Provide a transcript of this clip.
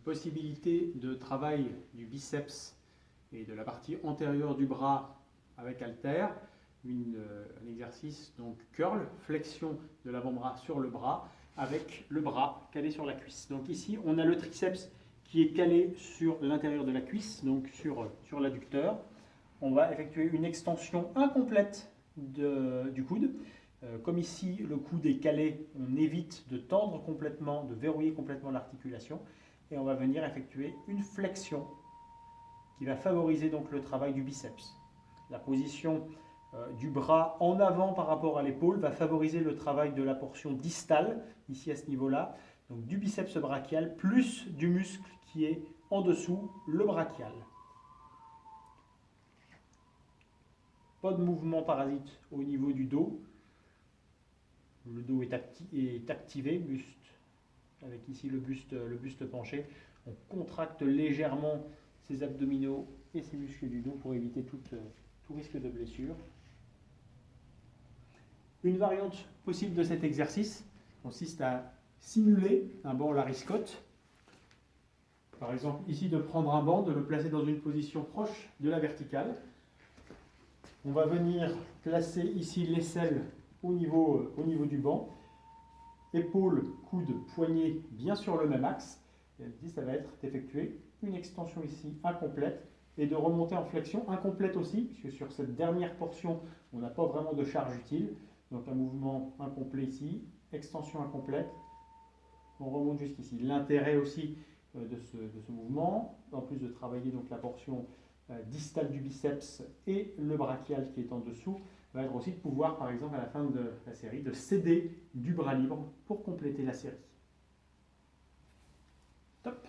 possibilité de travail du biceps et de la partie antérieure du bras avec haltère. Un exercice donc curl, flexion de l'avant-bras sur le bras avec le bras calé sur la cuisse. Donc ici, on a le triceps qui est calé sur l'intérieur de la cuisse, donc sur l'adducteur. On va effectuer une extension incomplète du coude. Comme ici, le coude est calé, on évite de tendre complètement, de verrouiller complètement l'articulation. Et on va venir effectuer une flexion qui va favoriser donc le travail du biceps. La position du bras en avant par rapport à l'épaule va favoriser le travail de la portion distale, ici à ce niveau-là, donc du biceps brachial, plus du muscle qui est en dessous, le brachial. Pas de mouvement parasite au niveau du dos. Le dos est activé, buste, avec ici le buste penché. On contracte légèrement ses abdominaux et ses muscles du dos pour éviter tout risque de blessure. Une variante possible de cet exercice consiste à simuler un banc Larry Scott. Par exemple, ici de prendre un banc, de le placer dans une position proche de la verticale. On va venir placer ici l'aisselle au niveau du banc. Épaules, coudes, poignets bien sur le même axe. Et ici, ça va être d'effectuer une extension ici incomplète et de remonter en flexion incomplète aussi, puisque sur cette dernière portion, on n'a pas vraiment de charge utile. Donc un mouvement incomplet ici, extension incomplète, on remonte jusqu'ici. L'intérêt aussi de ce mouvement, en plus de travailler donc la portion distale du biceps et le brachial qui est en dessous, va être aussi de pouvoir, par exemple, à la fin de la série, de céder du bras libre pour compléter la série. Top!